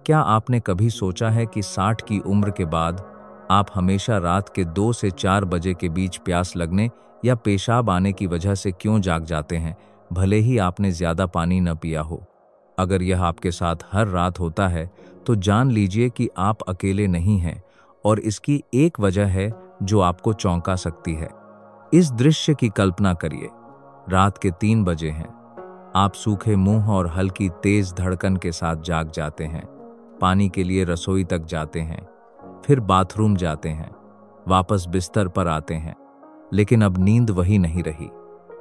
क्या आपने कभी सोचा है कि 60 की उम्र के बाद आप हमेशा रात के 2 से 4 बजे के बीच प्यास लगने या पेशाब आने की वजह से क्यों जाग जाते हैं, भले ही आपने ज्यादा पानी न पिया हो? अगर यह आपके साथ हर रात होता है तो जान लीजिए कि आप अकेले नहीं हैं और इसकी एक वजह है जो आपको चौंका सकती है। इस दृश्य की कल्पना करिए। रात के 3 बजे हैं। आप सूखे मुंह और हल्की तेज धड़कन के साथ जाग जाते हैं। पानी के लिए रसोई तक जाते हैं, फिर बाथरूम जाते हैं, वापस बिस्तर पर आते हैं, लेकिन अब नींद वही नहीं रही।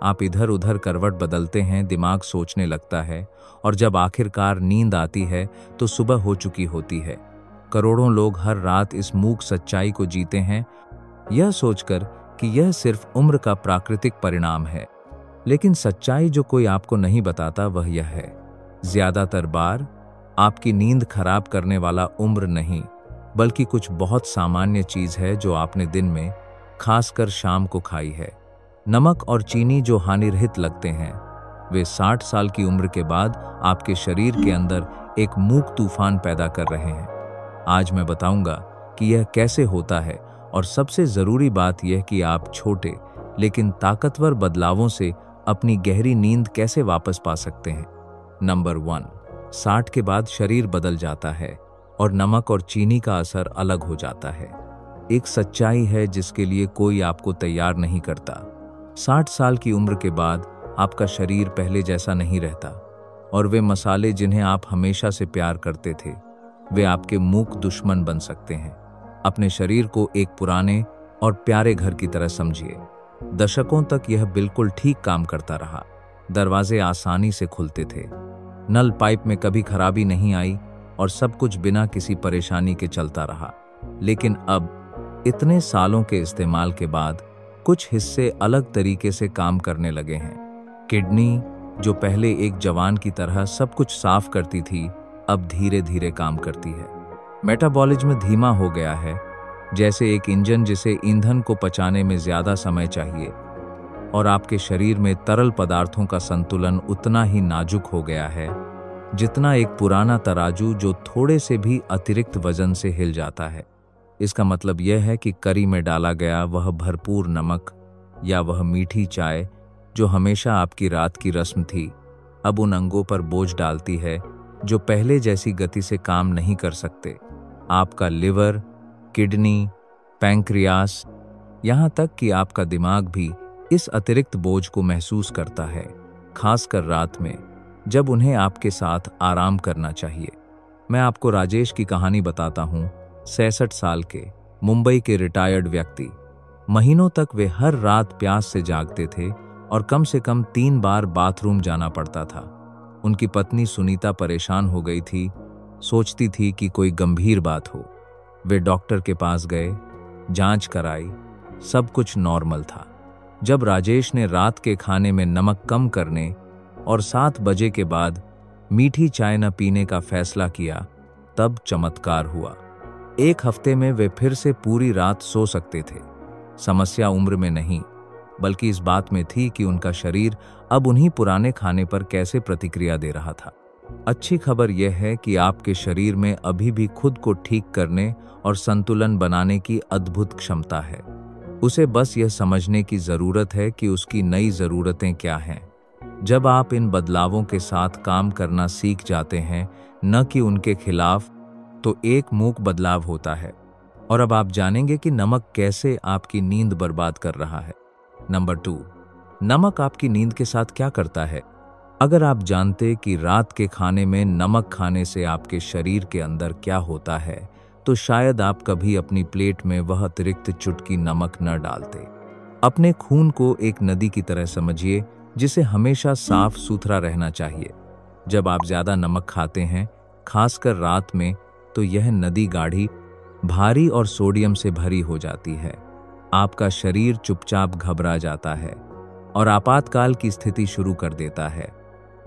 आप इधर उधर करवट बदलते हैं, दिमाग सोचने लगता है और जब आखिरकार नींद आती है तो सुबह हो चुकी होती है। करोड़ों लोग हर रात इस मूक सच्चाई को जीते हैं, यह सोचकर कि यह सिर्फ उम्र का प्राकृतिक परिणाम है। लेकिन सच्चाई जो कोई आपको नहीं बताता वह यह है, ज्यादातर बार आपकी नींद खराब करने वाला उम्र नहीं, बल्कि कुछ बहुत सामान्य चीज है जो आपने दिन में, खासकर शाम को खाई है। नमक और चीनी जो हानिरहित लगते हैं, वे 60 साल की उम्र के बाद आपके शरीर के अंदर एक मूक तूफान पैदा कर रहे हैं। आज मैं बताऊंगा कि यह कैसे होता है और सबसे जरूरी बात यह कि आप छोटे लेकिन ताकतवर बदलावों से अपनी गहरी नींद कैसे वापस पा सकते हैं। नंबर 1, 60 के बाद शरीर बदल जाता है और नमक और चीनी का असर अलग हो जाता है। एक सच्चाई है जिसके लिए कोई आपको तैयार नहीं करता। 60 साल की उम्र के बाद आपका शरीर पहले जैसा नहीं रहता और वे मसाले जिन्हें आप हमेशा से प्यार करते थे, वे आपके मूक दुश्मन बन सकते हैं। अपने शरीर को एक पुराने और प्यारे घर की तरह समझिए। दशकों तक यह बिल्कुल ठीक काम करता रहा। दरवाजे आसानी से खुलते थे, नल पाइप में कभी खराबी नहीं आई और सब कुछ बिना किसी परेशानी के चलता रहा। लेकिन अब इतने सालों के इस्तेमाल के बाद कुछ हिस्से अलग तरीके से काम करने लगे हैं। किडनी, जो पहले एक जवान की तरह सब कुछ साफ करती थी, अब धीरे धीरे काम करती है। मेटाबॉलिज्म धीमा हो गया है, जैसे एक इंजन जिसे ईंधन को पचाने में ज्यादा समय चाहिए, और आपके शरीर में तरल पदार्थों का संतुलन उतना ही नाजुक हो गया है जितना एक पुराना तराजू जो थोड़े से भी अतिरिक्त वजन से हिल जाता है। इसका मतलब यह है कि करी में डाला गया वह भरपूर नमक या वह मीठी चाय जो हमेशा आपकी रात की रस्म थी, अब उन अंगों पर बोझ डालती है जो पहले जैसी गति से काम नहीं कर सकते। आपका लिवर, किडनी, पैंक्रियास, यहाँ तक कि आपका दिमाग भी इस अतिरिक्त बोझ को महसूस करता है, खासकर रात में जब उन्हें आपके साथ आराम करना चाहिए। मैं आपको राजेश की कहानी बताता हूँ। 66 साल के मुंबई के रिटायर्ड व्यक्ति। महीनों तक वे हर रात प्यास से जागते थे और कम से कम 3 बार बाथरूम जाना पड़ता था। उनकी पत्नी सुनीता परेशान हो गई थी, सोचती थी कि कोई गंभीर बात हो। वे डॉक्टर के पास गए, जांच कराई, सब कुछ नॉर्मल था। जब राजेश ने रात के खाने में नमक कम करने और 7 बजे के बाद मीठी चाय न पीने का फैसला किया, तब चमत्कार हुआ। 1 हफ्ते में वे फिर से पूरी रात सो सकते थे। समस्या उम्र में नहीं, बल्कि इस बात में थी कि उनका शरीर अब उन्हीं पुराने खाने पर कैसे प्रतिक्रिया दे रहा था। अच्छी खबर यह है कि आपके शरीर में अभी भी खुद को ठीक करने और संतुलन बनाने की अद्भुत क्षमता है। उसे बस यह समझने की जरूरत है कि उसकी नई जरूरतें क्या हैं। जब आप इन बदलावों के साथ काम करना सीख जाते हैं, न कि उनके खिलाफ, तो एक मूक बदलाव होता है। और अब आप जानेंगे कि नमक कैसे आपकी नींद बर्बाद कर रहा है। नंबर 2, नमक आपकी नींद के साथ क्या करता है। अगर आप जानते कि रात के खाने में नमक खाने से आपके शरीर के अंदर क्या होता है, तो शायद आप कभी अपनी प्लेट में वह अतिरिक्त चुटकी नमक न डालते। अपने खून को एक नदी की तरह समझिए जिसे हमेशा साफ सुथरा रहना चाहिए। जब आप ज्यादा नमक खाते हैं, खासकर रात में, तो यह नदी गाढ़ी, भारी और सोडियम से भरी हो जाती है। आपका शरीर चुपचाप घबरा जाता है और आपातकाल की स्थिति शुरू कर देता है।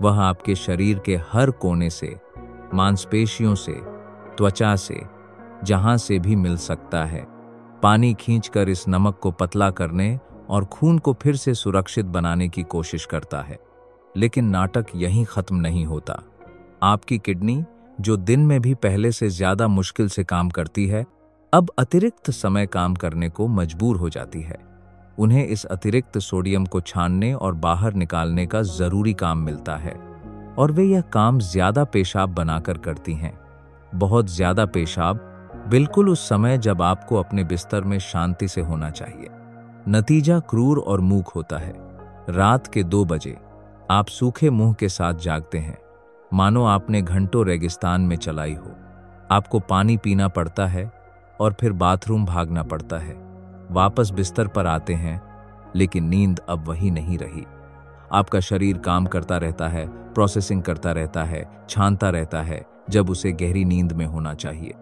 वह आपके शरीर के हर कोने से, मांसपेशियों से, त्वचा से, जहां से भी मिल सकता है, पानी खींचकर इस नमक को पतला करने और खून को फिर से सुरक्षित बनाने की कोशिश करता है। लेकिन नाटक यहीं खत्म नहीं होता। आपकी किडनी, जो दिन में भी पहले से ज्यादा मुश्किल से काम करती है, अब अतिरिक्त समय काम करने को मजबूर हो जाती है। उन्हें इस अतिरिक्त सोडियम को छानने और बाहर निकालने का जरूरी काम मिलता है, और वे यह काम ज्यादा पेशाब बनाकर करती हैं। बहुत ज्यादा पेशाब, बिल्कुल उस समय जब आपको अपने बिस्तर में शांति से होना चाहिए। नतीजा क्रूर और मूक होता है। रात के 2 बजे आप सूखे मुंह के साथ जागते हैं, मानो आपने घंटों रेगिस्तान में चलाई हो। आपको पानी पीना पड़ता है और फिर बाथरूम भागना पड़ता है। वापस बिस्तर पर आते हैं, लेकिन नींद अब वही नहीं रही। आपका शरीर काम करता रहता है, प्रोसेसिंग करता रहता है, छानता रहता है, जब उसे गहरी नींद में होना चाहिए।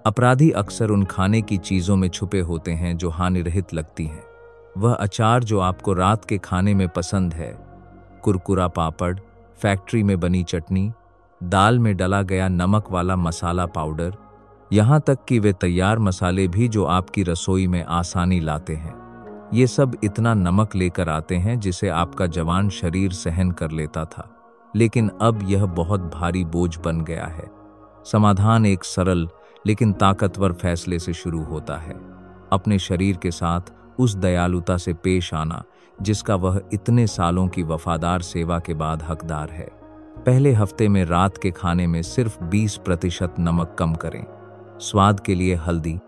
अपराधी अक्सर उन खाने की चीजों में छुपे होते हैं जो हानिरहित लगती हैं। वह अचार जो आपको रात के खाने में पसंद है, कुरकुरा पापड़, फैक्ट्री में बनी चटनी, दाल में डला गया नमक वाला मसाला पाउडर, यहाँ तक कि वे तैयार मसाले भी जो आपकी रसोई में आसानी लाते हैं। ये सब इतना नमक लेकर आते हैं जिसे आपका जवान शरीर सहन कर लेता था, लेकिन अब यह बहुत भारी बोझ बन गया है। समाधान एक सरल लेकिन ताकतवर फैसले से शुरू होता है। अपने शरीर के साथ उस दयालुता से पेश आना जिसका वह इतने सालों की वफादार सेवा के बाद हकदार है। पहले हफ्ते में रात के खाने में सिर्फ 20% नमक कम करें। स्वाद के लिए हल्दी,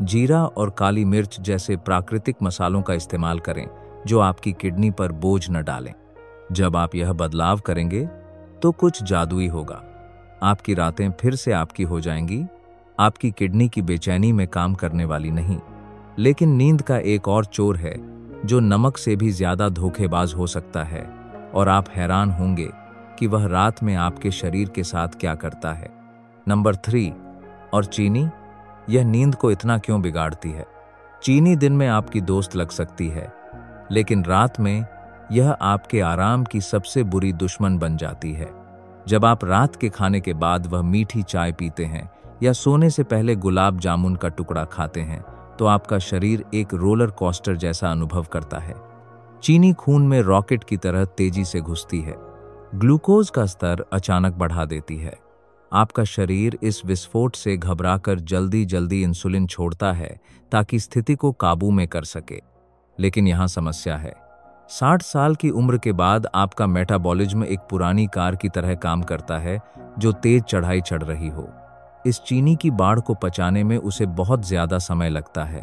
जीरा और काली मिर्च जैसे प्राकृतिक मसालों का इस्तेमाल करें जो आपकी किडनी पर बोझ न डालें। जब आप यह बदलाव करेंगे तो कुछ जादुई होगा। आपकी रातें फिर से आपकी हो जाएंगी। आपकी किडनी की बेचैनी में काम करने वाली नहीं। लेकिन नींद का एक और चोर है जो नमक से भी ज्यादा धोखेबाज हो सकता है, और आप हैरान होंगे कि वह रात में आपके शरीर के साथ क्या करता है। नंबर 3, और चीनी। यह नींद को इतना क्यों बिगाड़ती है? चीनी दिन में आपकी दोस्त लग सकती है, लेकिन रात में यह आपके आराम की सबसे बुरी दुश्मन बन जाती है। जब आप रात के खाने के बाद वह मीठी चाय पीते हैं या सोने से पहले गुलाब जामुन का टुकड़ा खाते हैं, तो आपका शरीर एक रोलर कोस्टर जैसा अनुभव करता है। चीनी खून में रॉकेट की तरह तेजी से घुसती है, ग्लूकोज का स्तर अचानक बढ़ा देती है। आपका शरीर इस विस्फोट से घबराकर जल्दी जल्दी इंसुलिन छोड़ता है ताकि स्थिति को काबू में कर सके। लेकिन यहाँ समस्या है। 60 साल की उम्र के बाद आपका मेटाबॉलिज्म एक पुरानी कार की तरह काम करता है जो तेज चढ़ाई चढ़ रही हो। इस चीनी की बाढ़ को पचाने में उसे बहुत ज्यादा समय लगता है,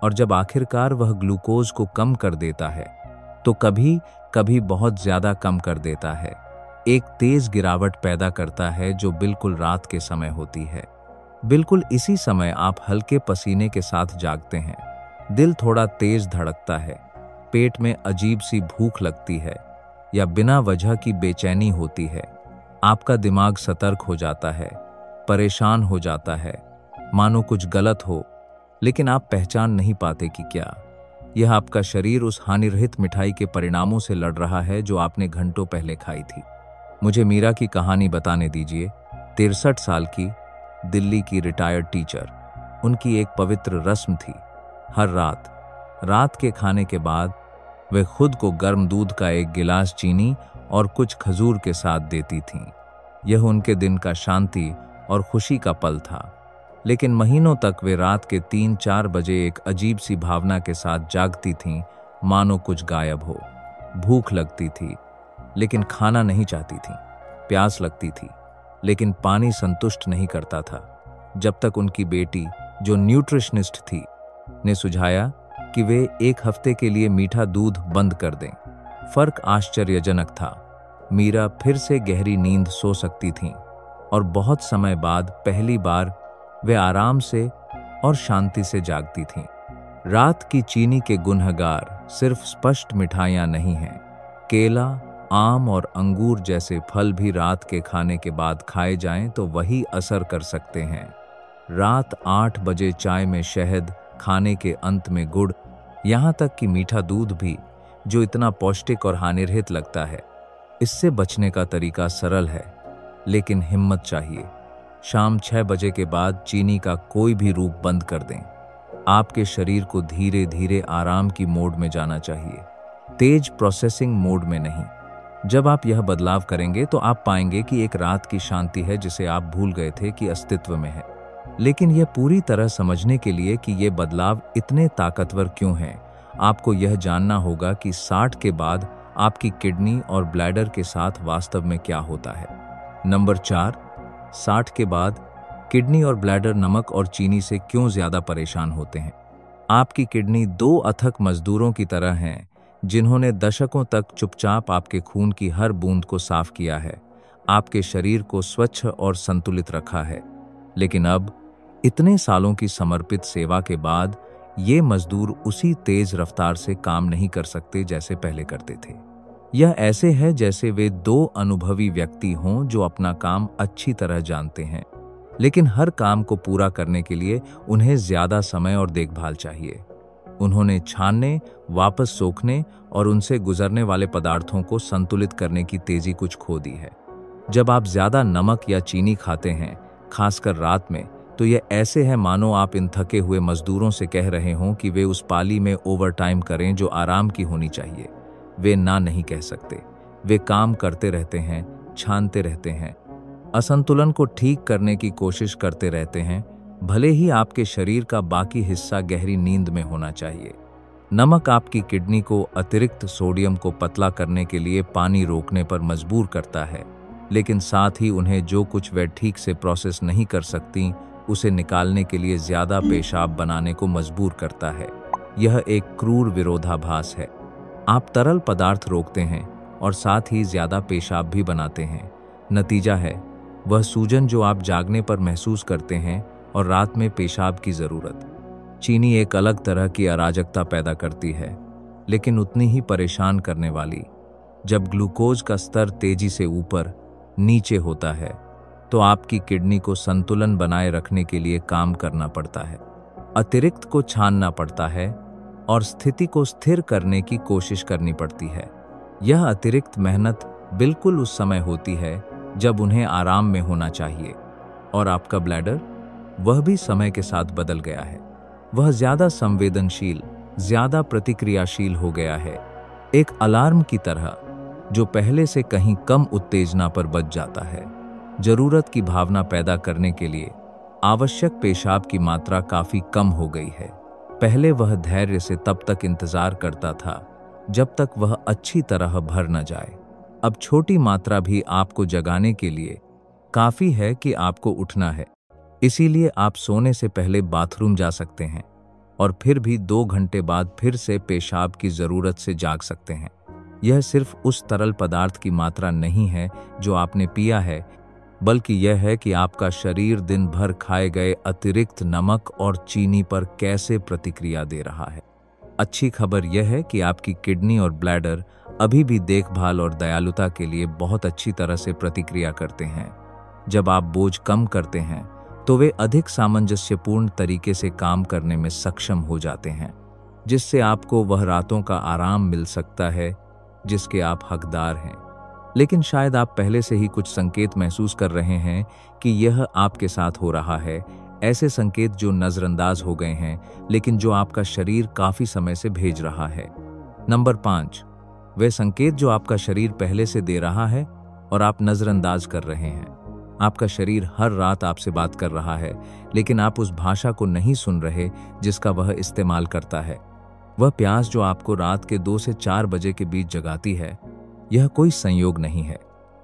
और जब आखिरकार वह ग्लूकोज को कम कर देता है तो कभी कभी बहुत ज्यादा कम कर देता है। एक तेज गिरावट पैदा करता है जो बिल्कुल रात के समय होती है। बिल्कुल इसी समय आप हल्के पसीने के साथ जागते हैं, दिल थोड़ा तेज धड़कता है, पेट में अजीब सी भूख लगती है या बिना वजह की बेचैनी होती है। आपका दिमाग सतर्क हो जाता है, परेशान हो जाता है, मानो कुछ गलत हो, लेकिन आप पहचान नहीं पाते कि क्या। यह आपका शरीर उस हानिरहित मिठाई के परिणामों से लड़ रहा है जो आपने घंटों पहले खाई थी। मुझे मीरा की कहानी बताने दीजिए। 63 साल की दिल्ली की रिटायर्ड टीचर। उनकी एक पवित्र रस्म थी। हर रात के खाने के बाद वे खुद को गर्म दूध का एक गिलास चीनी और कुछ खजूर के साथ देती थीं। यह उनके दिन का शांति और खुशी का पल था। लेकिन महीनों तक वे रात के 3-4 बजे एक अजीब सी भावना के साथ जागती थीं, मानो कुछ गायब हो। भूख लगती थी लेकिन खाना नहीं चाहती थीं। प्यास लगती थी लेकिन पानी संतुष्ट नहीं करता था, जब तक उनकी बेटी, जो न्यूट्रिशनिस्ट थी, ने सुझाया कि वे 1 हफ्ते के लिए मीठा दूध बंद कर दें। फर्क आश्चर्यजनक था। मीरा फिर से गहरी नींद सो सकती थीं, और बहुत समय बाद पहली बार वे आराम से और शांति से जागती थीं। रात की चीनी के गुनहगार सिर्फ स्पष्ट मिठाइयाँ नहीं हैं। केला, आम और अंगूर जैसे फल भी रात के खाने के बाद खाए जाएं तो वही असर कर सकते हैं। रात 8 बजे चाय में शहद, खाने के अंत में गुड़, यहाँ तक कि मीठा दूध भी, जो इतना पौष्टिक और हानिरहित लगता है। इससे बचने का तरीका सरल है, लेकिन हिम्मत चाहिए। शाम 6 बजे के बाद चीनी का कोई भी रूप बंद कर दें। आपके शरीर को धीरे धीरे आराम की मोड में जाना चाहिए, तेज प्रोसेसिंग मोड में नहीं। जब आप यह बदलाव करेंगे तो आप पाएंगे कि एक रात की शांति है जिसे आप भूल गए थे कि अस्तित्व में है। लेकिन यह पूरी तरह समझने के लिए कि ये बदलाव इतने ताकतवर क्यों हैं, आपको यह जानना होगा कि 60 के बाद आपकी किडनी और ब्लैडर के साथ वास्तव में क्या होता है। नंबर 4, 60 के बाद किडनी और ब्लैडर नमक और चीनी से क्यों ज्यादा परेशान होते हैं। आपकी किडनी 2 अथक मजदूरों की तरह हैं, जिन्होंने दशकों तक चुपचाप आपके खून की हर बूंद को साफ किया है, आपके शरीर को स्वच्छ और संतुलित रखा है। लेकिन अब इतने सालों की समर्पित सेवा के बाद ये मजदूर उसी तेज रफ्तार से काम नहीं कर सकते जैसे पहले करते थे। यह ऐसे है जैसे वे 2 अनुभवी व्यक्ति हों जो अपना काम अच्छी तरह जानते हैं, लेकिन हर काम को पूरा करने के लिए उन्हें ज्यादा समय और देखभाल चाहिए। उन्होंने छानने, वापस सोखने और उनसे गुजरने वाले पदार्थों को संतुलित करने की तेजी कुछ खो दी है। जब आप ज्यादा नमक या चीनी खाते हैं, खासकर रात में, तो यह ऐसे है मानो आप इन थके हुए मजदूरों से कह रहे हों कि वे उस पाली में ओवरटाइम करें जो आराम की होनी चाहिए। वे ना नहीं कह सकते। वे काम करते रहते हैं, छानते रहते हैं, असंतुलन को ठीक करने की कोशिश करते रहते हैं, भले ही आपके शरीर का बाकी हिस्सा गहरी नींद में होना चाहिए। नमक आपकी किडनी को अतिरिक्त सोडियम को पतला करने के लिए पानी रोकने पर मजबूर करता है, लेकिन साथ ही उन्हें जो कुछ वे ठीक से प्रोसेस नहीं कर सकती उसे निकालने के लिए ज्यादा पेशाब बनाने को मजबूर करता है। यह एक क्रूर विरोधाभास है। आप तरल पदार्थ रोकते हैं और साथ ही ज्यादा पेशाब भी बनाते हैं। नतीजा है वह सूजन जो आप जागने पर महसूस करते हैं और रात में पेशाब की जरूरत। चीनी एक अलग तरह की अराजकता पैदा करती है, लेकिन उतनी ही परेशान करने वाली। जब ग्लूकोज का स्तर तेजी से ऊपर नीचे होता है तो आपकी किडनी को संतुलन बनाए रखने के लिए काम करना पड़ता है, अतिरिक्त को छानना पड़ता है और स्थिति को स्थिर करने की कोशिश करनी पड़ती है। यह अतिरिक्त मेहनत बिल्कुल उस समय होती है जब उन्हें आराम में होना चाहिए। और आपका ब्लैडर, वह भी समय के साथ बदल गया है। वह ज्यादा संवेदनशील, ज्यादा प्रतिक्रियाशील हो गया है, एक अलार्म की तरह जो पहले से कहीं कम उत्तेजना पर बज जाता है। जरूरत की भावना पैदा करने के लिए आवश्यक पेशाब की मात्रा काफी कम हो गई है। पहले वह धैर्य से तब तक इंतजार करता था जब तक वह अच्छी तरह भर न जाए। अब छोटी मात्रा भी आपको जगाने के लिए काफी है कि आपको उठना है। इसीलिए आप सोने से पहले बाथरूम जा सकते हैं और फिर भी 2 घंटे बाद फिर से पेशाब की जरूरत से जाग सकते हैं। यह सिर्फ उस तरल पदार्थ की मात्रा नहीं है जो आपने पिया है, बल्कि यह है कि आपका शरीर दिन भर खाए गए अतिरिक्त नमक और चीनी पर कैसे प्रतिक्रिया दे रहा है। अच्छी खबर यह है कि आपकी किडनी और ब्लैडर अभी भी देखभाल और दयालुता के लिए बहुत अच्छी तरह से प्रतिक्रिया करते हैं। जब आप बोझ कम करते हैं तो वे अधिक सामंजस्यपूर्ण तरीके से काम करने में सक्षम हो जाते हैं, जिससे आपको वह रातों का आराम मिल सकता है जिसके आप हकदार हैं। लेकिन शायद आप पहले से ही कुछ संकेत महसूस कर रहे हैं कि यह आपके साथ हो रहा है, ऐसे संकेत जो नजरअंदाज हो गए हैं लेकिन जो आपका शरीर काफी समय से भेज रहा है। नंबर 5, वे संकेत जो आपका शरीर पहले से दे रहा है और आप नजरअंदाज कर रहे हैं। आपका शरीर हर रात आपसे बात कर रहा है, लेकिन आप उस भाषा को नहीं सुन रहे जिसका वह इस्तेमाल करता है। वह प्यास जो आपको रात के 2 से 4 बजे के बीच जगाती है, यह कोई संयोग नहीं है।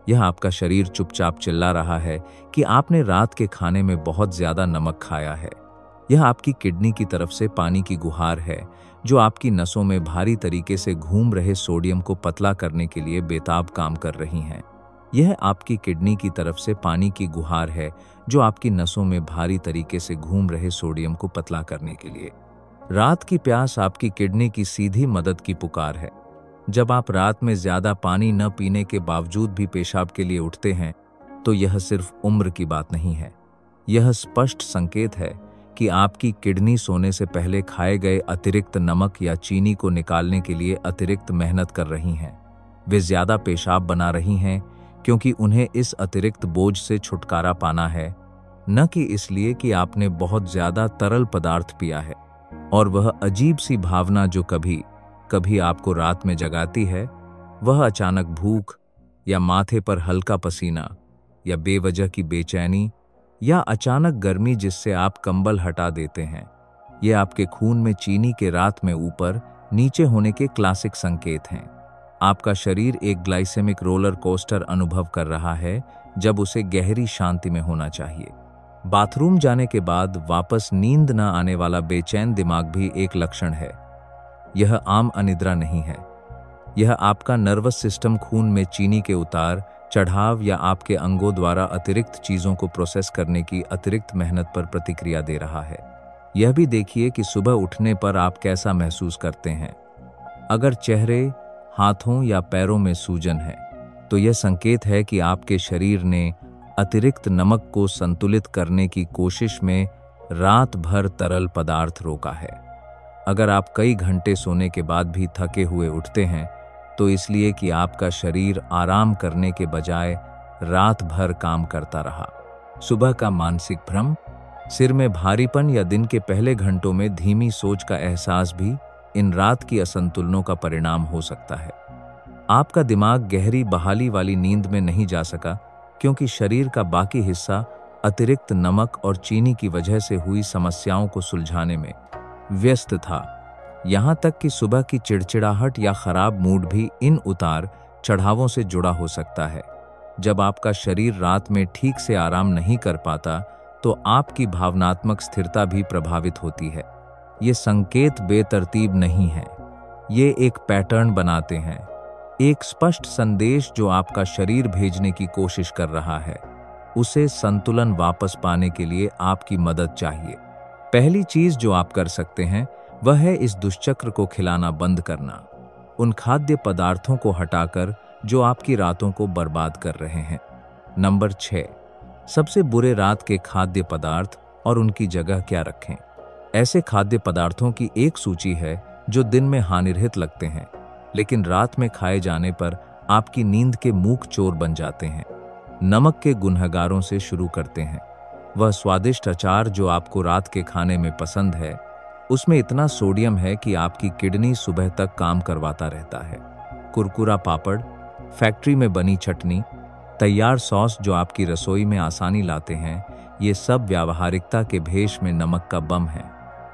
यह आपका शरीर चुपचाप चिल्ला रहा है कि आपने रात के खाने में बहुत ज्यादा नमक खाया है। यह आपकी किडनी की तरफ से पानी की गुहार है जो आपकी नसों में भारी तरीके से घूम रहे सोडियम को पतला करने के लिए बेताब काम कर रही हैं। यह आपकी किडनी की तरफ से पानी की गुहार है जो आपकी नसों में भारी तरीके से घूम रहे सोडियम को पतला करने के लिए। रात की प्यास आपकी किडनी की सीधी मदद की पुकार है। जब आप रात में ज्यादा पानी न पीने के बावजूद भी पेशाब के लिए उठते हैं तो यह सिर्फ उम्र की बात नहीं है। यह स्पष्ट संकेत है कि आपकी किडनी सोने से पहले खाए गए अतिरिक्त नमक या चीनी को निकालने के लिए अतिरिक्त मेहनत कर रही हैं। वे ज्यादा पेशाब बना रही हैं क्योंकि उन्हें इस अतिरिक्त बोझ से छुटकारा पाना है, न कि इसलिए कि आपने बहुत ज्यादा तरल पदार्थ पिया है। और वह अजीब सी भावना जो कभी कभी आपको रात में जगाती है, वह अचानक भूख, या माथे पर हल्का पसीना, या बेवजह की बेचैनी, या अचानक गर्मी जिससे आप कंबल हटा देते हैं, ये आपके खून में चीनी के रात में ऊपर नीचे होने के क्लासिक संकेत हैं। आपका शरीर एक ग्लाइसेमिक रोलर कोस्टर अनुभव कर रहा है जब उसे गहरी शांति में होना चाहिए। बाथरूम जाने के बाद वापस नींद न आने वाला बेचैन दिमाग भी एक लक्षण है। यह आम अनिद्रा नहीं है। यह आपका नर्वस सिस्टम खून में चीनी के उतार चढ़ाव या आपके अंगों द्वारा अतिरिक्त चीजों को प्रोसेस करने की अतिरिक्त मेहनत पर प्रतिक्रिया दे रहा है। यह भी देखिए कि सुबह उठने पर आप कैसा महसूस करते हैं। अगर चेहरे, हाथों या पैरों में सूजन है, तो यह संकेत है कि आपके शरीर ने अतिरिक्त नमक को संतुलित करने की कोशिश में रात भर तरल पदार्थ रोका है। अगर आप कई घंटे सोने के बाद भी थके हुए उठते हैं, तो इसलिए कि आपका शरीर आराम करने के बजाय रात भर काम करता रहा। सुबह का मानसिक भ्रम, सिर में भारीपन या दिन के पहले घंटों में धीमी सोच का एहसास भी इन रात की असंतुलनों का परिणाम हो सकता है। आपका दिमाग गहरी बहाली वाली नींद में नहीं जा सका क्योंकि शरीर का बाकी हिस्सा अतिरिक्त नमक और चीनी की वजह से हुई समस्याओं को सुलझाने में व्यस्त था। यहाँ तक कि सुबह की चिड़चिड़ाहट या खराब मूड भी इन उतार चढ़ावों से जुड़ा हो सकता है। जब आपका शरीर रात में ठीक से आराम नहीं कर पाता, तो आपकी भावनात्मक स्थिरता भी प्रभावित होती है। ये संकेत बेतरतीब नहीं है, ये एक पैटर्न बनाते हैं, एक स्पष्ट संदेश जो आपका शरीर भेजने की कोशिश कर रहा है। उसे संतुलन वापस पाने के लिए आपकी मदद चाहिए। पहली चीज जो आप कर सकते हैं वह है इस दुष्चक्र को खिलाना बंद करना, उन खाद्य पदार्थों को हटाकर जो आपकी रातों को बर्बाद कर रहे हैं। नंबर 6, सबसे बुरे रात के खाद्य पदार्थ और उनकी जगह क्या रखें। ऐसे खाद्य पदार्थों की एक सूची है जो दिन में हानिरहित लगते हैं, लेकिन रात में खाए जाने पर आपकी नींद के मूक चोर बन जाते हैं। नमक के गुनहगारों से शुरू करते हैं। वह स्वादिष्ट अचार जो आपको रात के खाने में पसंद है, उसमें इतना सोडियम है कि आपकी किडनी सुबह तक काम करवाता रहता है। कुरकुरा पापड़, फैक्ट्री में बनी चटनी, तैयार सॉस जो आपकी रसोई में आसानी लाते हैं, ये सब व्यावहारिकता के भेष में नमक का बम है।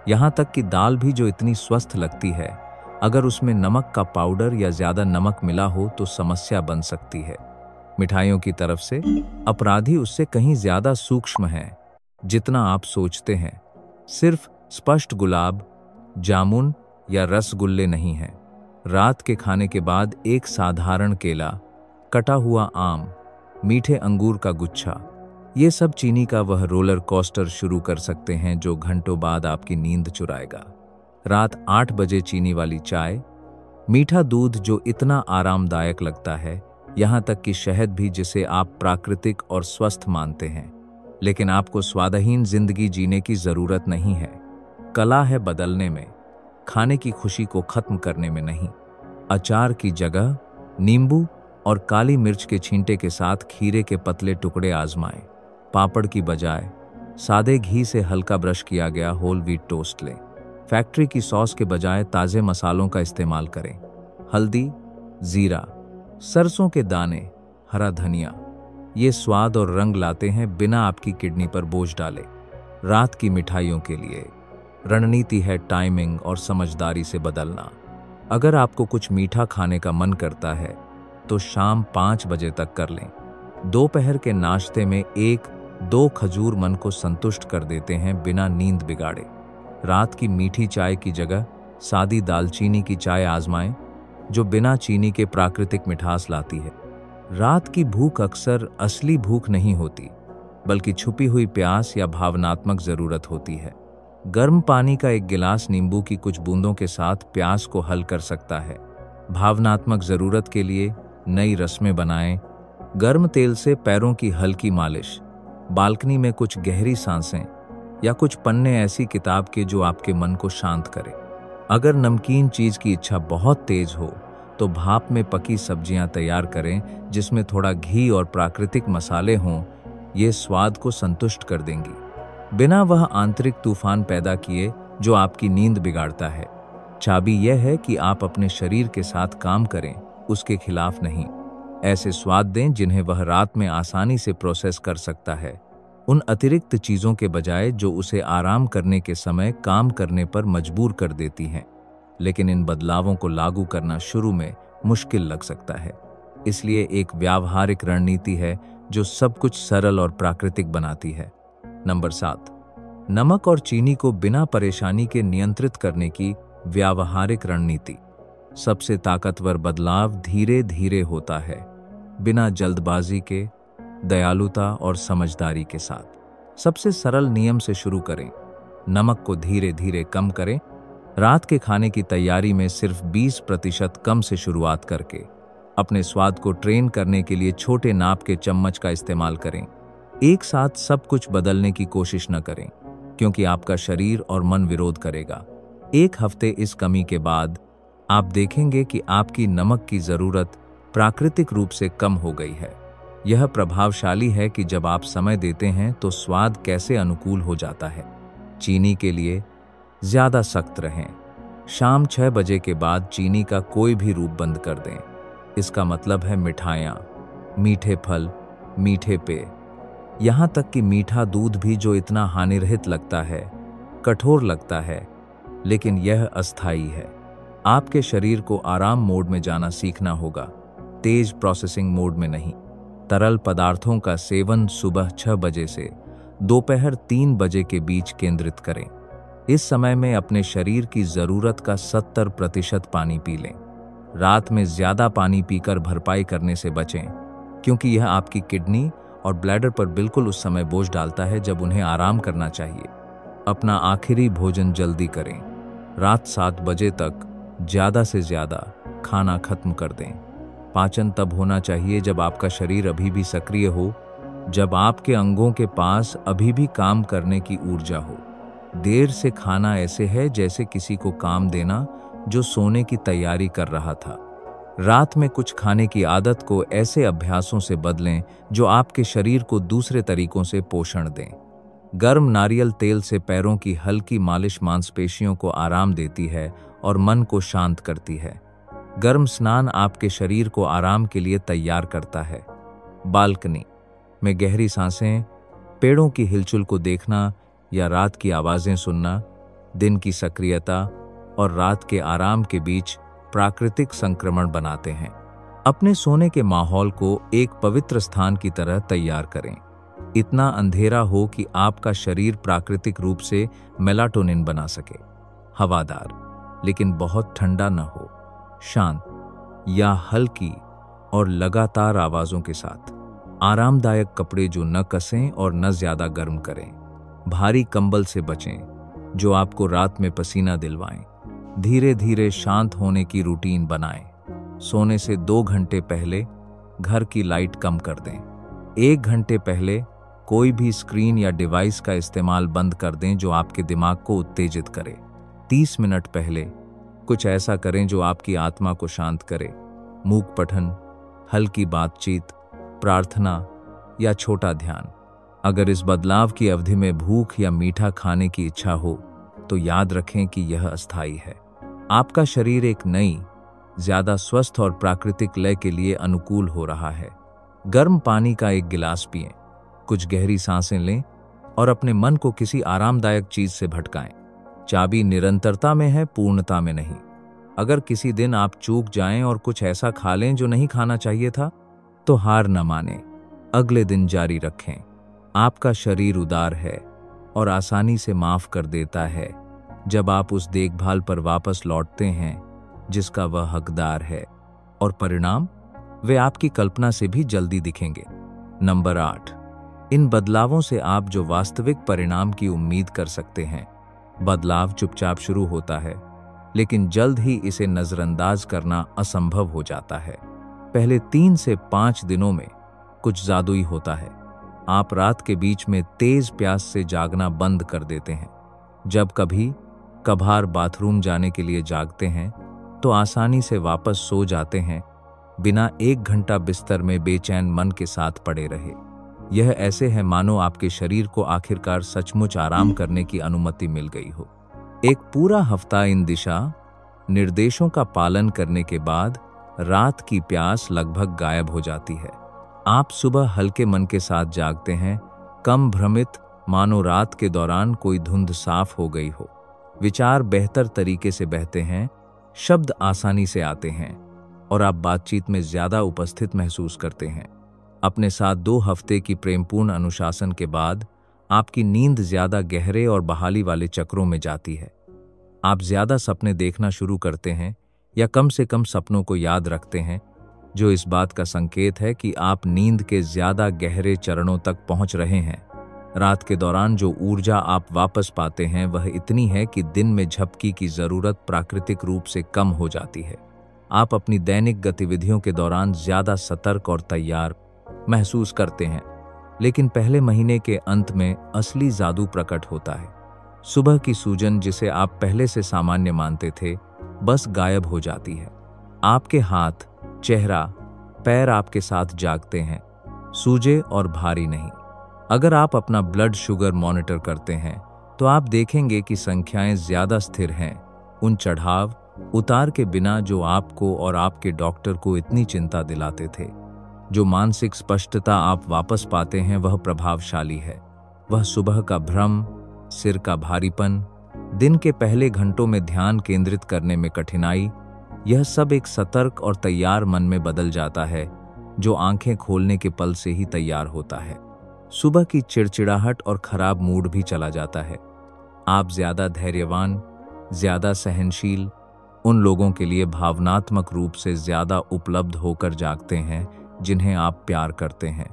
यहाँ तक कि दाल भी जो इतनी स्वस्थ लगती है, अगर उसमें नमक का पाउडर या ज्यादा नमक मिला हो तो समस्या बन सकती है। मिठाइयों की तरफ से अपराधी उससे कहीं ज्यादा सूक्ष्म है जितना आप सोचते हैं। सिर्फ स्पष्ट गुलाब जामुन या रसगुल्ले नहीं हैं। रात के खाने के बाद एक साधारण केला, कटा हुआ आम, मीठे अंगूर का गुच्छा, ये सब चीनी का वह रोलर कोस्टर शुरू कर सकते हैं जो घंटों बाद आपकी नींद चुराएगा। रात 8 बजे चीनी वाली चाय, मीठा दूध जो इतना आरामदायक लगता है, यहाँ तक कि शहद भी जिसे आप प्राकृतिक और स्वस्थ मानते हैं, लेकिन आपको स्वादहीन जिंदगी जीने की जरूरत नहीं है। कला है बदलने में, खाने की खुशी को खत्म करने में नहीं। अचार की जगह नींबू और काली मिर्च के छींटे के साथ खीरे के पतले टुकड़े आजमाएं। पापड़ की बजाय सादे घी से हल्का ब्रश किया गया होल व्हीट टोस्ट लें। फैक्ट्री की सॉस के बजाय ताज़े मसालों का इस्तेमाल करें। हल्दी, जीरा, सरसों के दाने, हरा धनिया, ये स्वाद और रंग लाते हैं बिना आपकी किडनी पर बोझ डाले। रात की मिठाइयों के लिए रणनीति है टाइमिंग और समझदारी से बदलना। अगर आपको कुछ मीठा खाने का मन करता है तो शाम 5 बजे तक कर लें। दोपहर के नाश्ते में 1-2 खजूर मन को संतुष्ट कर देते हैं बिना नींद बिगाड़े। रात की मीठी चाय की जगह सादी दालचीनी की चाय आजमाएं, जो बिना चीनी के प्राकृतिक मिठास लाती है। रात की भूख अक्सर असली भूख नहीं होती, बल्कि छुपी हुई प्यास या भावनात्मक जरूरत होती है। गर्म पानी का एक गिलास नींबू की कुछ बूंदों के साथ प्यास को हल कर सकता है। भावनात्मक जरूरत के लिए नई रस्में बनाएं। गर्म तेल से पैरों की हल्की मालिश, बालकनी में कुछ गहरी सांसें या कुछ पन्ने ऐसी किताब के जो आपके मन को शांत करे। अगर नमकीन चीज की इच्छा बहुत तेज हो तो भाप में पकी सब्जियां तैयार करें जिसमें थोड़ा घी और प्राकृतिक मसाले हों। ये स्वाद को संतुष्ट कर देंगी, बिना वह आंतरिक तूफान पैदा किए जो आपकी नींद बिगाड़ता है। चाबी यह है कि आप अपने शरीर के साथ काम करें, उसके खिलाफ नहीं। ऐसे स्वाद दें जिन्हें वह रात में आसानी से प्रोसेस कर सकता है, उन अतिरिक्त चीज़ों के बजाय जो उसे आराम करने के समय काम करने पर मजबूर कर देती हैं। लेकिन इन बदलावों को लागू करना शुरू में मुश्किल लग सकता है, इसलिए एक व्यावहारिक रणनीति है जो सब कुछ सरल और प्राकृतिक बनाती है। नंबर 7, नमक और चीनी को बिना परेशानी के नियंत्रित करने की व्यावहारिक रणनीति। सबसे ताकतवर बदलाव धीरे धीरे होता है, बिना जल्दबाजी के, दयालुता और समझदारी के साथ। सबसे सरल नियम से शुरू करें। नमक को धीरे धीरे कम करें। रात के खाने की तैयारी में सिर्फ 20% कम से शुरुआत करके अपने स्वाद को ट्रेन करने के लिए छोटे नाप के चम्मच का इस्तेमाल करें। एक साथ सब कुछ बदलने की कोशिश न करें, क्योंकि आपका शरीर और मन विरोध करेगा। 1 हफ्ते इस कमी के बाद आप देखेंगे कि आपकी नमक की ज़रूरत प्राकृतिक रूप से कम हो गई है। यह प्रभावशाली है कि जब आप समय देते हैं तो स्वाद कैसे अनुकूल हो जाता है। चीनी के लिए ज़्यादा सख्त रहें। शाम 6 बजे के बाद चीनी का कोई भी रूप बंद कर दें। इसका मतलब है मिठाइयाँ, मीठे फल, मीठे पेय, यहाँ तक कि मीठा दूध भी जो इतना हानिरहित लगता है, कठोर लगता है, लेकिन यह अस्थायी है। आपके शरीर को आराम मोड में जाना सीखना होगा, तेज प्रोसेसिंग मोड में नहीं। तरल पदार्थों का सेवन सुबह 6 बजे से दोपहर 3 बजे के बीच केंद्रित करें। इस समय में अपने शरीर की ज़रूरत का 70% पानी पी लें। रात में ज़्यादा पानी पीकर भरपाई करने से बचें, क्योंकि यह आपकी किडनी और ब्लैडर पर बिल्कुल उस समय बोझ डालता है जब उन्हें आराम करना चाहिए। अपना आखिरी भोजन जल्दी करें। रात 7 बजे तक ज़्यादा से ज़्यादा खाना खत्म कर दें। पाचन तब होना चाहिए जब आपका शरीर अभी भी सक्रिय हो, जब आपके अंगों के पास अभी भी काम करने की ऊर्जा हो। देर से खाना ऐसे है जैसे किसी को काम देना जो सोने की तैयारी कर रहा था। रात में कुछ खाने की आदत को ऐसे अभ्यासों से बदलें जो आपके शरीर को दूसरे तरीकों से पोषण दें। गर्म नारियल तेल से पैरों की हल्की मालिश मांसपेशियों को आराम देती है और मन को शांत करती है। गर्म स्नान आपके शरीर को आराम के लिए तैयार करता है। बालकनी में गहरी सांसें, पेड़ों की हिलचुल को देखना या रात की आवाज़ें सुनना, दिन की सक्रियता और रात के आराम के बीच प्राकृतिक संक्रमण बनाते हैं। अपने सोने के माहौल को एक पवित्र स्थान की तरह तैयार करें। इतना अंधेरा हो कि आपका शरीर प्राकृतिक रूप से मेलाटोनिन बना सके। हवादार, लेकिन बहुत ठंडा न हो। शांत या हल्की और लगातार आवाज़ों के साथ। आरामदायक कपड़े जो न कसें और न ज़्यादा गर्म करें। भारी कंबल से बचें जो आपको रात में पसीना दिलवाएं। धीरे धीरे शांत होने की रूटीन बनाएं। सोने से 2 घंटे पहले घर की लाइट कम कर दें। 1 घंटे पहले कोई भी स्क्रीन या डिवाइस का इस्तेमाल बंद कर दें जो आपके दिमाग को उत्तेजित करे। 30 मिनट पहले कुछ ऐसा करें जो आपकी आत्मा को शांत करे। मूक पठन, हल्की बातचीत, प्रार्थना या छोटा ध्यान। अगर इस बदलाव की अवधि में भूख या मीठा खाने की इच्छा हो तो याद रखें कि यह अस्थायी है। आपका शरीर एक नई, ज्यादा स्वस्थ और प्राकृतिक लय के लिए अनुकूल हो रहा है। गर्म पानी का 1 गिलास पिएं, कुछ गहरी सांसें लें और अपने मन को किसी आरामदायक चीज से भटकाएं। चाबी निरंतरता में है, पूर्णता में नहीं। अगर किसी दिन आप चूक जाएं और कुछ ऐसा खा लें जो नहीं खाना चाहिए था, तो हार न मानें, अगले दिन जारी रखें। आपका शरीर उदार है और आसानी से माफ कर देता है जब आप उस देखभाल पर वापस लौटते हैं जिसका वह हकदार है, और परिणाम वे आपकी कल्पना से भी जल्दी दिखेंगे। नंबर 8, इन बदलावों से आप जो वास्तविक परिणाम की उम्मीद कर सकते हैं। बदलाव चुपचाप शुरू होता है, लेकिन जल्द ही इसे नजरअंदाज करना असंभव हो जाता है। पहले 3 से 5 दिनों में कुछ जादुई होता है। आप रात के बीच में तेज प्यास से जागना बंद कर देते हैं। जब कभी कभार बाथरूम जाने के लिए जागते हैं तो आसानी से वापस सो जाते हैं, बिना 1 घंटा बिस्तर में बेचैन मन के साथ पड़े रहे। यह ऐसे है मानो आपके शरीर को आखिरकार सचमुच आराम करने की अनुमति मिल गई हो। एक पूरा हफ्ता इन दिशा निर्देशों का पालन करने के बाद रात की प्यास लगभग गायब हो जाती है। आप सुबह हल्के मन के साथ जागते हैं, कम भ्रमित, मानो रात के दौरान कोई धुंध साफ हो गई हो। विचार बेहतर तरीके से बहते हैं, शब्द आसानी से आते हैं और आप बातचीत में ज्यादा उपस्थित महसूस करते हैं। अपने साथ 2 हफ्ते की प्रेमपूर्ण अनुशासन के बाद आपकी नींद ज्यादा गहरे और बहाली वाले चक्रों में जाती है। आप ज्यादा सपने देखना शुरू करते हैं या कम से कम सपनों को याद रखते हैं, जो इस बात का संकेत है कि आप नींद के ज्यादा गहरे चरणों तक पहुंच रहे हैं। रात के दौरान जो ऊर्जा आप वापस पाते हैं वह इतनी है कि दिन में झपकी की जरूरत प्राकृतिक रूप से कम हो जाती है। आप अपनी दैनिक गतिविधियों के दौरान ज्यादा सतर्क और तैयार महसूस करते हैं, लेकिन पहले महीने के अंत में असली जादू प्रकट होता है। सुबह की सूजन, जिसे आप पहले से सामान्य मानते थे, बस गायब हो जाती है। आपके हाथ, चेहरा, पैर आपके साथ जागते हैं, सूजे और भारी नहीं। अगर आप अपना ब्लड शुगर मॉनिटर करते हैं तो आप देखेंगे कि संख्याएं ज्यादा स्थिर हैं, उन चढ़ाव उतार के बिना जो आपको और आपके डॉक्टर को इतनी चिंता दिलाते थे। जो मानसिक स्पष्टता आप वापस पाते हैं वह प्रभावशाली है। वह सुबह का भ्रम, सिर का भारीपन, दिन के पहले घंटों में ध्यान केंद्रित करने में कठिनाई, यह सब एक सतर्क और तैयार मन में बदल जाता है, जो आंखें खोलने के पल से ही तैयार होता है। सुबह की चिड़चिड़ाहट और खराब मूड भी चला जाता है। आप ज्यादा धैर्यवान, ज्यादा सहनशील, उन लोगों के लिए भावनात्मक रूप से ज्यादा उपलब्ध होकर जागते हैं जिन्हें आप प्यार करते हैं।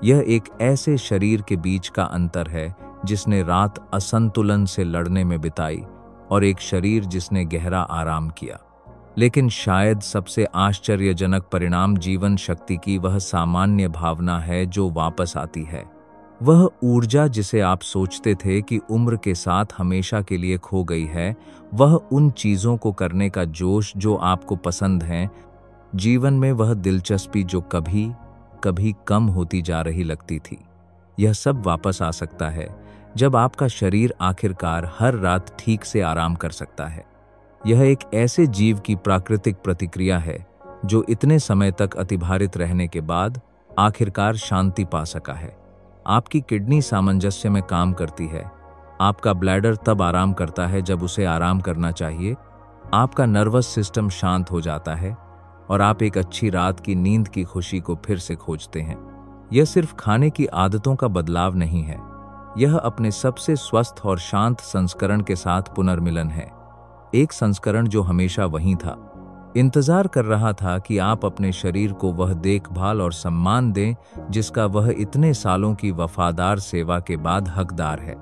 यह एक ऐसे शरीर के बीच का अंतर है जिसने रात असंतुलन से लड़ने में बिताई और एक शरीर जिसने गहरा आराम किया। लेकिन शायद सबसे आश्चर्यजनक परिणाम जीवन शक्ति की वह सामान्य भावना है जो वापस आती है। वह ऊर्जा जिसे आप सोचते थे कि उम्र के साथ हमेशा के लिए खो गई है, वह उन चीजों को करने का जोश जो आपको पसंद हैं, जीवन में वह दिलचस्पी जो कभी कभी कम होती जा रही लगती थी, यह सब वापस आ सकता है जब आपका शरीर आखिरकार हर रात ठीक से आराम कर सकता है। यह एक ऐसे जीव की प्राकृतिक प्रतिक्रिया है जो इतने समय तक अतिभारित रहने के बाद आखिरकार शांति पा सका है। आपकी किडनी सामंजस्य में काम करती है। आपका ब्लैडर तब आराम करता है जब उसे आराम करना चाहिए। आपका नर्वस सिस्टम शांत हो जाता है और आप एक अच्छी रात की नींद की खुशी को फिर से खोजते हैं। यह सिर्फ खाने की आदतों का बदलाव नहीं है, यह अपने सबसे स्वस्थ और शांत संस्करण के साथ पुनर्मिलन है। एक संस्करण जो हमेशा वहीं था, इंतजार कर रहा था कि आप अपने शरीर को वह देखभाल और सम्मान दें जिसका वह इतने सालों की वफादार सेवा के बाद हकदार है।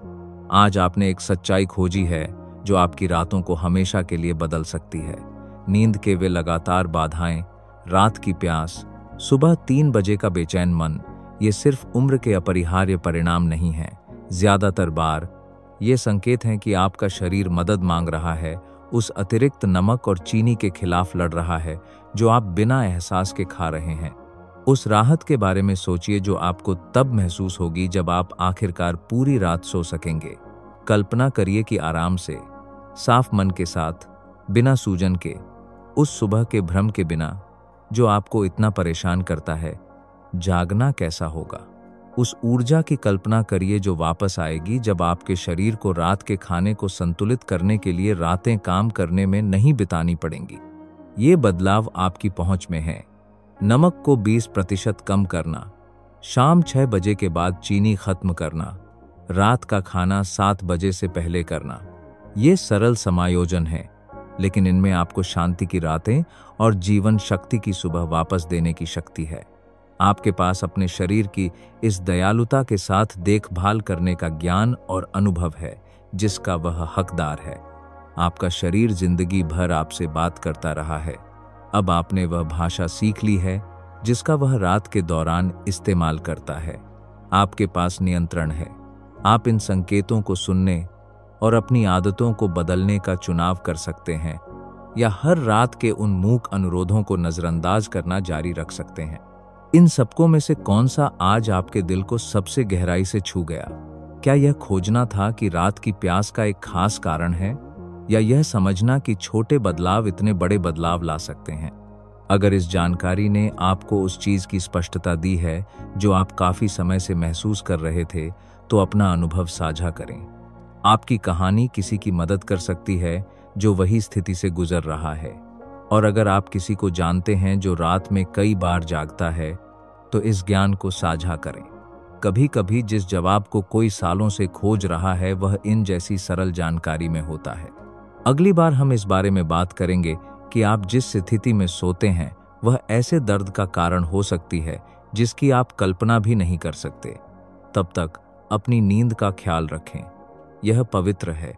आज आपने एक सच्चाई खोजी है जो आपकी रातों को हमेशा के लिए बदल सकती है। नींद के वे लगातार बाधाएं, रात की प्यास, सुबह 3 बजे का बेचैन मन, ये सिर्फ उम्र के अपरिहार्य परिणाम नहीं हैं। ज्यादातर बार ये संकेत हैं कि आपका शरीर मदद मांग रहा है, उस अतिरिक्त नमक और चीनी के खिलाफ लड़ रहा है जो आप बिना एहसास के खा रहे हैं। उस राहत के बारे में सोचिए जो आपको तब महसूस होगी जब आप आखिरकार पूरी रात सो सकेंगे। कल्पना करिए कि आराम से, साफ मन के साथ, बिना सूजन के, उस सुबह के भ्रम के बिना जो आपको इतना परेशान करता है, जागना कैसा होगा। उस ऊर्जा की कल्पना करिए जो वापस आएगी जब आपके शरीर को रात के खाने को संतुलित करने के लिए रातें काम करने में नहीं बितानी पड़ेंगी। ये बदलाव आपकी पहुंच में है। नमक को 20% कम करना, शाम 6 बजे के बाद चीनी खत्म करना, रात का खाना 7 बजे से पहले करना। ये सरल समायोजन है, लेकिन इनमें आपको शांति की रातें और जीवन शक्ति की सुबह वापस देने की शक्ति है। आपके पास अपने शरीर की इस दयालुता के साथ देखभाल करने का ज्ञान और अनुभव है जिसका वह हकदार है। आपका शरीर जिंदगी भर आपसे बात करता रहा है। अब आपने वह भाषा सीख ली है जिसका वह रात के दौरान इस्तेमाल करता है। आपके पास नियंत्रण है। आप इन संकेतों को सुनने और अपनी आदतों को बदलने का चुनाव कर सकते हैं, या हर रात के उन मूक अनुरोधों को नजरअंदाज करना जारी रख सकते हैं। इन सबकों में से कौन सा आज आपके दिल को सबसे गहराई से छू गया? क्या यह खोजना था कि रात की प्यास का एक खास कारण है, या यह समझना कि छोटे बदलाव इतने बड़े बदलाव ला सकते हैं? अगर इस जानकारी ने आपको उस चीज़ की स्पष्टता दी है जो आप काफ़ी समय से महसूस कर रहे थे, तो अपना अनुभव साझा करें। आपकी कहानी किसी की मदद कर सकती है जो वही स्थिति से गुजर रहा है। और अगर आप किसी को जानते हैं जो रात में कई बार जागता है, तो इस ज्ञान को साझा करें। कभी कभी जिस जवाब को कोई सालों से खोज रहा है वह इन जैसी सरल जानकारी में होता है। अगली बार हम इस बारे में बात करेंगे कि आप जिस स्थिति में सोते हैं वह ऐसे दर्द का कारण हो सकती है जिसकी आप कल्पना भी नहीं कर सकते। तब तक अपनी नींद का ख्याल रखें। यह पवित्र है।